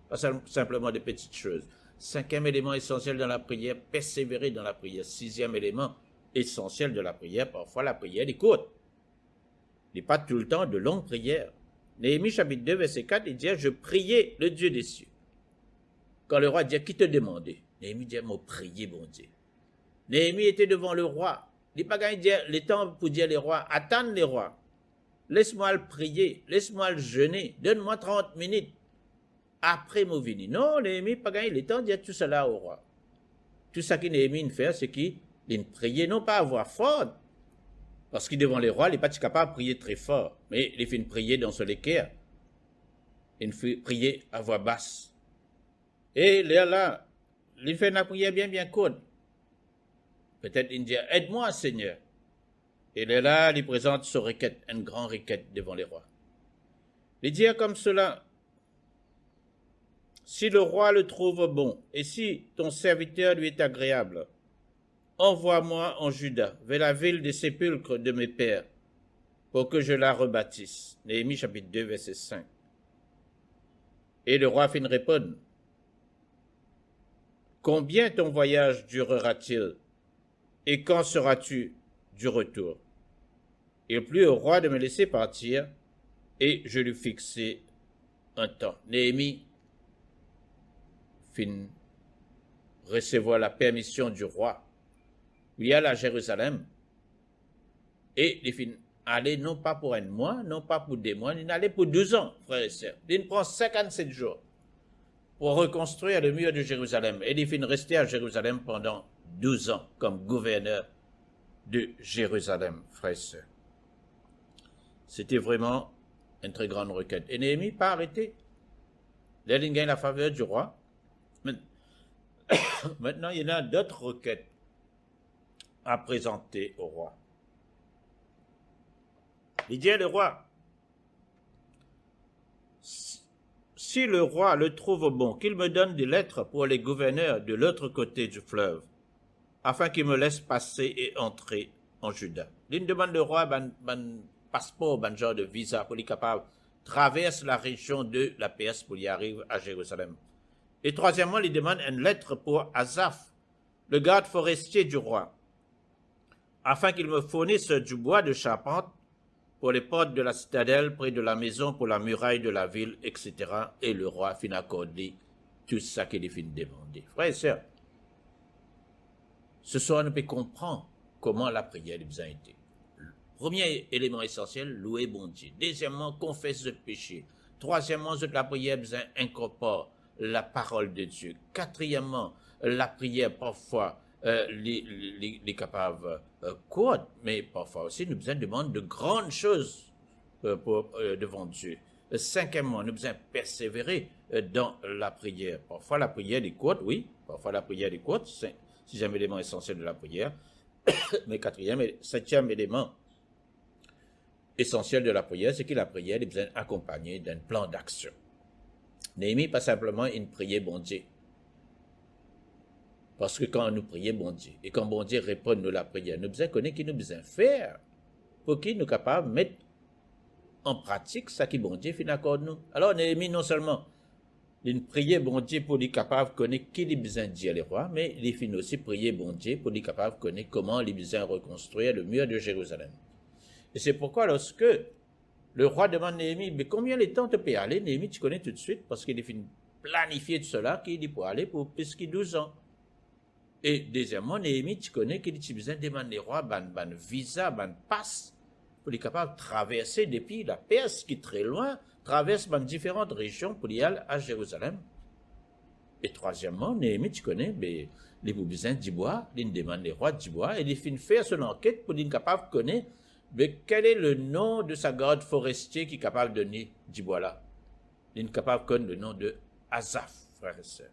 Pas simplement de petites choses. Cinquième élément essentiel dans la prière, persévérer dans la prière. Sixième élément essentiel de la prière, parfois la prière est courte. Il n'est pas tout le temps de longues prières. Néhémie chapitre 2, verset 4, il dit, je priais le Dieu des cieux. Quand le roi dit, qui te demandait? Néhémie dit, moi prier, bon Dieu. Néhémie était devant le roi. Il n'a pas gagné le temps pour dire les rois, attendre les rois. Laisse-moi le prier, laisse-moi le jeûner, donne-moi 30 minutes. Après mon vini. Non, Néhémie n'a pas gagné le temps de dire tout cela au roi. Tout ça que Néhémie fait, c'est qu'il priait, non pas à voix forte, parce que devant les rois, il n'est pas capable de prier très fort, mais il fait prier dans son équerre. Il fait prier à voix basse. Et là, il fait une prière bien courte. Peut-être il dit, aide-moi, Seigneur. Et là, il présente son requête, une grande requête devant les rois. Il dit comme cela, si le roi le trouve bon, et si ton serviteur lui est agréable, envoie-moi en Juda, vers la ville des sépulcres de mes pères, pour que je la rebâtisse. Néhémie chapitre 2, verset 5. Et le roi fin répond, combien ton voyage durera-t-il, et quand seras-tu du retour? Il plut au roi de me laisser partir, et je lui fixai un temps. Néhémie fin recevoir la permission du roi. Il alla à Jérusalem, et il fin aller non pas pour un mois, non pas pour des mois, il allait pour 12 ans, frères et sœurs. Il prend 57 jours pour reconstruire le mur de Jérusalem. Et il finit rester à Jérusalem pendant 12 ans comme gouverneur de Jérusalem, frères et sœurs. C'était vraiment une très grande requête. Et Néhémie pas arrêté. Là, il gagne la faveur du roi. Maintenant, il y en a d'autres requêtes à présenter au roi. Il dit à le roi, si le roi le trouve bon, qu'il me donne des lettres pour les gouverneurs de l'autre côté du fleuve, afin qu'il me laisse passer et entrer en Juda. Il demande le roi un passeport, un genre de visa pour les capables traverse la région de la Perse pour y arriver à Jérusalem. Et troisièmement, il demande une lettre pour Asaph, le garde forestier du roi, afin qu'il me fournisse du bois de charpente pour les portes de la citadelle, près de la maison, pour la muraille de la ville, etc. Et le roi fit accorder tout ça qu'il fit demander. Frères et sœurs, ce soir, on peut comprendre comment la prière a été. Premier élément essentiel, louer bon Dieu. Deuxièmement, confesse le péché. Troisièmement, la prière incorpore la parole de Dieu. Quatrièmement, la prière parfois les capables courtes, mais parfois aussi nous besoin demande de grandes choses devant Dieu. Cinquièmement, nous besoin persévérer dans la prière. Parfois la prière est courte, oui, parfois la prière est courte, sixième élément essentiel de la prière. Mais septième élément essentiel de la prière, c'est que la prière est besoin accompagnée d'un plan d'action. Néhémie, pas simplement une prière bon Dieu. Parce que quand nous prions bon Dieu, et quand bon Dieu répond à la prière, nous devons connaître ce qu'il nous besoin faire pour qu'il nous capable de mettre en pratique ce que bon Dieu fait d'accord nous. Alors Néhémie, non seulement il prie bon Dieu pour être capable de connaître qui il a besoin de dire les rois, mais il finit aussi prier bon Dieu pour être capable de connaître comment il a besoin de reconstruire le mur de Jérusalem. Et c'est pourquoi lorsque le roi demande à Néhémie, mais combien de temps tu peux aller? Néhémie, tu connais tout de suite, parce qu'il a fini planifier de cela, qu'il dit pour aller pour plus que 12 ans. Et deuxièmement, Néhémie, tu connais qu'il a besoin de demander au roi un visa, un passe, pour être capable de traverser depuis la Perse, qui est très loin, traverse différentes régions pour y aller à Jérusalem. Et troisièmement, Néhémie, tu connais, mais il a besoin du bois, il demande au roi du bois, et il finit faire son enquête pour être capable de connaître mais quel est le nom de sa garde forestier qui est capable de donner du bois là? Il est capable de connaître le nom de Asaph, frères et sœurs.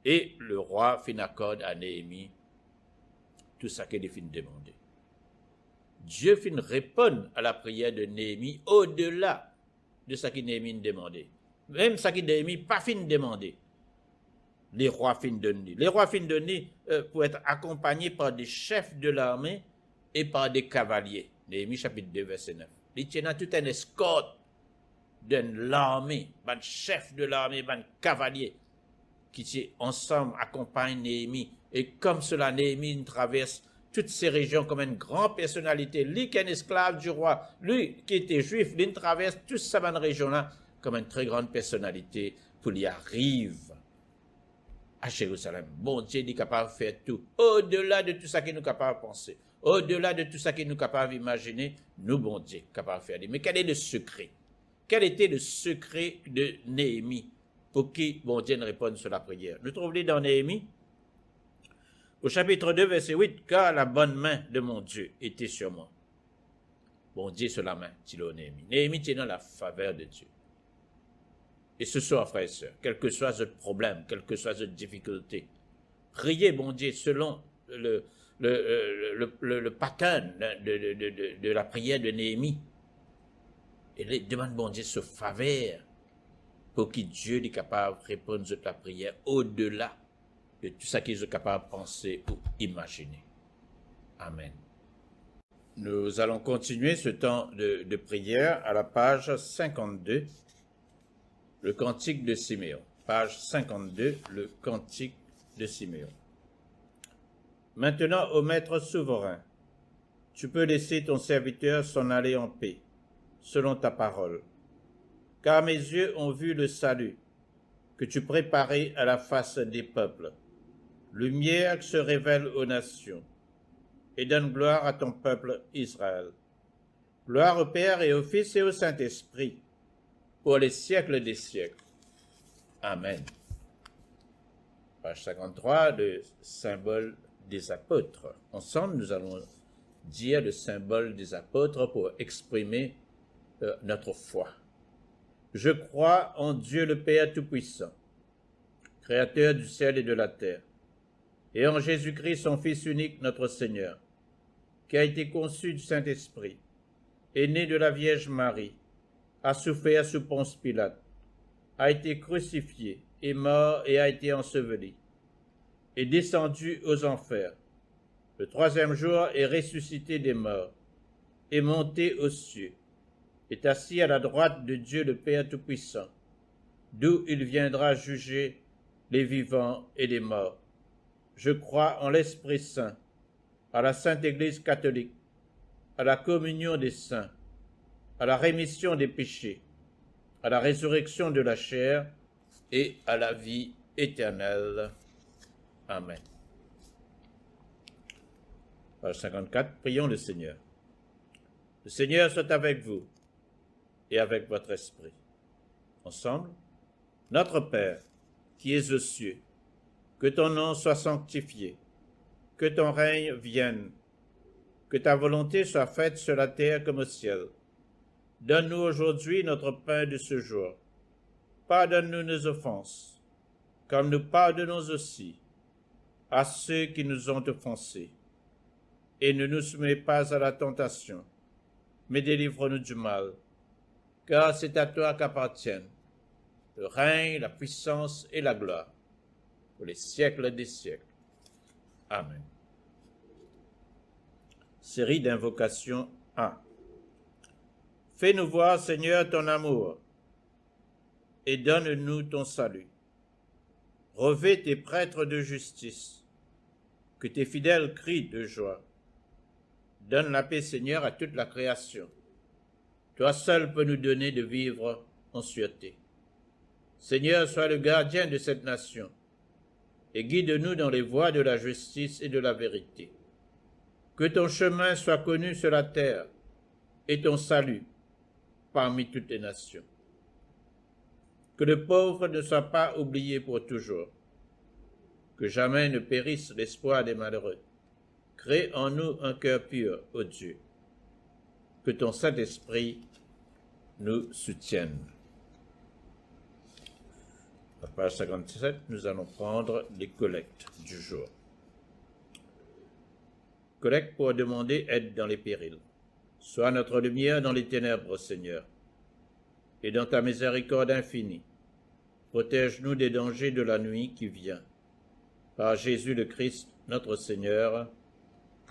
Et le roi fit accord à Néhémie tout ça qu'il fit demander. Dieu fit répondre à la prière de Néhémie au-delà de ce que Néhémie demandait. Même ce que Néhémie pas fin demander. Les rois fin donner. Les rois fin donner pour être accompagnés par des chefs de l'armée et par des cavaliers. Néhémie chapitre 2 verset 9. Il tient toute une escorte de l'armée, un chef de l'armée, un cavalier qui ensemble accompagne Néhémie. Et comme cela, Néhémie traverse toutes ces régions comme une grande personnalité. Lui qui est un esclave du roi, lui qui était juif, il traverse toute cette région-là comme une très grande personnalité pour y arriver à Jérusalem. Bon Dieu est capable de faire tout, au-delà de tout ça qu'il nous est capable de penser. Au-delà de tout ça qu'il nous est capable d'imaginer, nous, bon Dieu, capable de faire. Mais quel est le secret? Quel était le secret de Néhémie pour qui, bon Dieu, ne réponde sur la prière? Nous trouvons dans Néhémie, au chapitre 2, verset 8, car la bonne main de mon Dieu était sur moi. Bon Dieu sur la main, dit Néhémie. Néhémie tient dans la faveur de Dieu. Et ce soir, frères et sœurs, quel que soit votre problème, quelle que soit votre difficulté, priez, bon Dieu, selon le pattern de la prière de Néhémie. Et demande bon Dieu ce faveur pour que Dieu est capable de répondre à la prière au-delà de tout ce qu'ils sont capables de penser ou imaginer. Amen. Nous allons continuer ce temps de prière à la page 52, le cantique de Siméon. Page 52, le cantique de Siméon. Maintenant, ô Maître souverain, tu peux laisser ton serviteur s'en aller en paix, selon ta parole. Car mes yeux ont vu le salut que tu préparais à la face des peuples, lumière qui se révèle aux nations, et donne gloire à ton peuple Israël. Gloire au Père et au Fils et au Saint-Esprit, pour les siècles des siècles. Amen. Page 53, le symbole des apôtres. Ensemble, nous allons dire le symbole des apôtres pour exprimer notre foi. Je crois en Dieu le Père Tout-Puissant, Créateur du ciel et de la terre, et en Jésus-Christ, son Fils unique, notre Seigneur, qui a été conçu du Saint-Esprit, est né de la Vierge Marie, a souffert sous Ponce Pilate, a été crucifié, est mort et a été enseveli, est descendu aux enfers. Le troisième jour est ressuscité des morts, est monté aux cieux, est assis à la droite de Dieu le Père Tout-Puissant, d'où il viendra juger les vivants et les morts. Je crois en l'Esprit Saint, à la Sainte Église catholique, à la communion des saints, à la rémission des péchés, à la résurrection de la chair et à la vie éternelle. Amen. Page 54, prions le Seigneur. Le Seigneur soit avec vous et avec votre esprit. Ensemble, notre Père, qui es aux cieux, que ton nom soit sanctifié, que ton règne vienne, que ta volonté soit faite sur la terre comme au ciel. Donne-nous aujourd'hui notre pain de ce jour. Pardonne-nous nos offenses, comme nous pardonnons aussi à ceux qui nous ont offensés. Et ne nous soumets pas à la tentation, mais délivre-nous du mal, car c'est à toi qu'appartiennent le règne, la puissance et la gloire, pour les siècles des siècles. Amen. Série d'invocations 1. Fais-nous voir, Seigneur, ton amour, et donne-nous ton salut. Revêt tes prêtres de justice, que tes fidèles crient de joie. Donne la paix, Seigneur, à toute la création. Toi seul peux nous donner de vivre en sûreté. Seigneur, sois le gardien de cette nation, et guide-nous dans les voies de la justice et de la vérité. Que ton chemin soit connu sur la terre, et ton salut parmi toutes les nations. Que le pauvre ne soit pas oublié pour toujours, que jamais ne périsse l'espoir des malheureux. Crée en nous un cœur pur, ô Dieu. Que ton Saint-Esprit nous soutienne. À la page 57, nous allons prendre les collectes du jour. Collecte pour demander aide dans les périls. Sois notre lumière dans les ténèbres, Seigneur, et dans ta miséricorde infinie, protège-nous des dangers de la nuit qui vient. Par Jésus le Christ, notre Seigneur.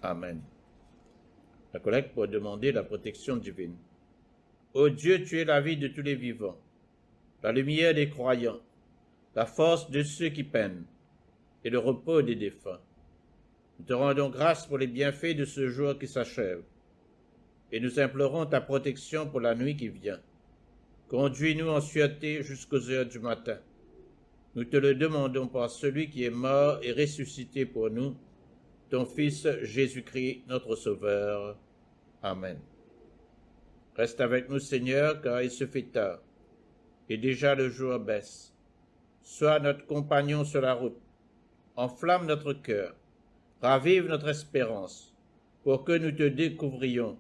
Amen. La collecte pour demander la protection divine. Ô Dieu, tu es la vie de tous les vivants, la lumière des croyants, la force de ceux qui peinent et le repos des défunts. Nous te rendons grâce pour les bienfaits de ce jour qui s'achève, et nous implorons ta protection pour la nuit qui vient. Conduis-nous en sûreté jusqu'aux heures du matin. Nous te le demandons par celui qui est mort et ressuscité pour nous, ton Fils Jésus-Christ, notre Sauveur. Amen. Reste avec nous, Seigneur, car il se fait tard, et déjà le jour baisse. Sois notre compagnon sur la route, enflamme notre cœur, ravive notre espérance, pour que nous te découvrions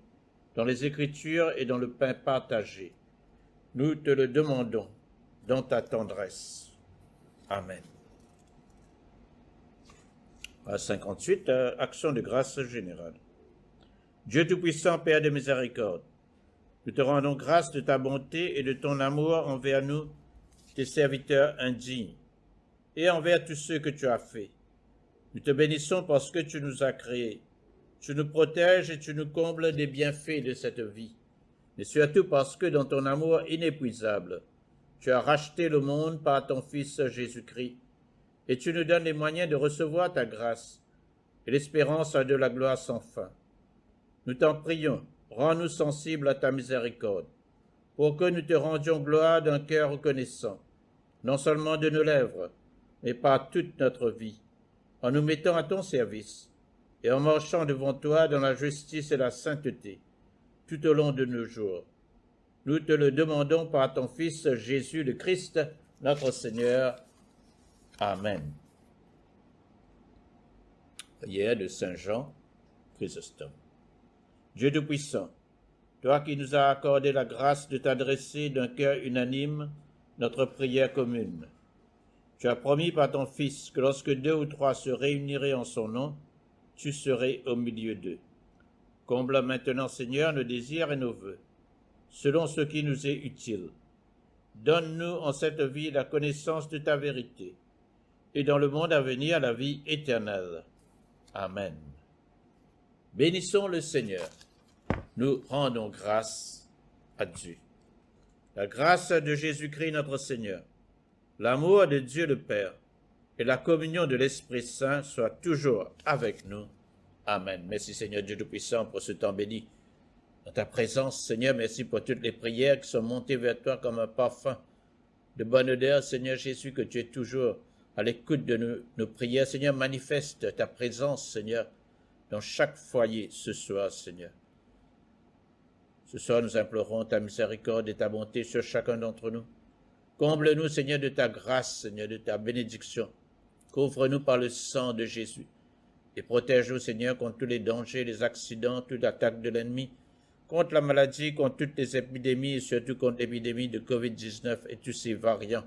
dans les Écritures et dans le pain partagé. Nous te le demandons dans ta tendresse. Amen. À 58, action de grâce générale. Dieu Tout-Puissant, Père de miséricorde, nous te rendons grâce de ta bonté et de ton amour envers nous, tes serviteurs indignes, et envers tous ceux que tu as faits. Nous te bénissons parce que tu nous as créés. Tu nous protèges et tu nous combles des bienfaits de cette vie, mais surtout parce que dans ton amour inépuisable, tu as racheté le monde par ton Fils Jésus-Christ, et tu nous donnes les moyens de recevoir ta grâce et l'espérance de la gloire sans fin. Nous t'en prions, rends-nous sensibles à ta miséricorde, pour que nous te rendions gloire d'un cœur reconnaissant, non seulement de nos lèvres, mais par toute notre vie, en nous mettant à ton service et en marchant devant toi dans la justice et la sainteté, tout au long de nos jours. Nous te le demandons par ton Fils Jésus le Christ, notre Seigneur. Amen. Prière de Saint Jean Chrysostome. Dieu Tout-Puissant, toi qui nous as accordé la grâce de t'adresser d'un cœur unanime notre prière commune, tu as promis par ton Fils que lorsque 2 ou 3 se réuniraient en son nom, tu serais au milieu d'eux. Comble maintenant, Seigneur, nos désirs et nos vœux, selon ce qui nous est utile. Donne-nous en cette vie la connaissance de ta vérité, et dans le monde à venir la vie éternelle. Amen. Bénissons le Seigneur. Nous rendons grâce à Dieu. La grâce de Jésus-Christ notre Seigneur, l'amour de Dieu le Père et la communion de l'Esprit Saint soient toujours avec nous. Amen. Merci Seigneur Dieu Tout-Puissant pour ce temps béni. Dans ta présence, Seigneur, merci pour toutes les prières qui sont montées vers toi comme un parfum de bonne odeur, Seigneur Jésus, que tu es toujours à l'écoute de nos prières. Seigneur, manifeste ta présence, Seigneur, dans chaque foyer ce soir, Seigneur. Ce soir, nous implorons ta miséricorde et ta bonté sur chacun d'entre nous. Comble-nous, Seigneur, de ta grâce, Seigneur, de ta bénédiction. Couvre-nous par le sang de Jésus et protège-nous, Seigneur, contre tous les dangers, les accidents, toute attaque de l'ennemi, contre la maladie, contre toutes les épidémies et surtout contre l'épidémie de Covid-19 et tous ses variants.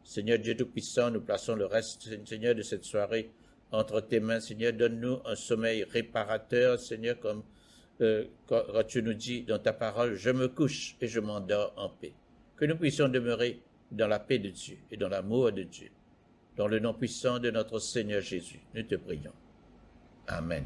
Seigneur Dieu Tout-Puissant, nous plaçons le reste, Seigneur, de cette soirée entre tes mains. Seigneur, donne-nous un sommeil réparateur, Seigneur, comme quand tu nous dis dans ta parole, je me couche et je m'endors en paix. Que nous puissions demeurer dans la paix de Dieu et dans l'amour de Dieu. Dans le nom puissant de notre Seigneur Jésus, nous te prions. Amen.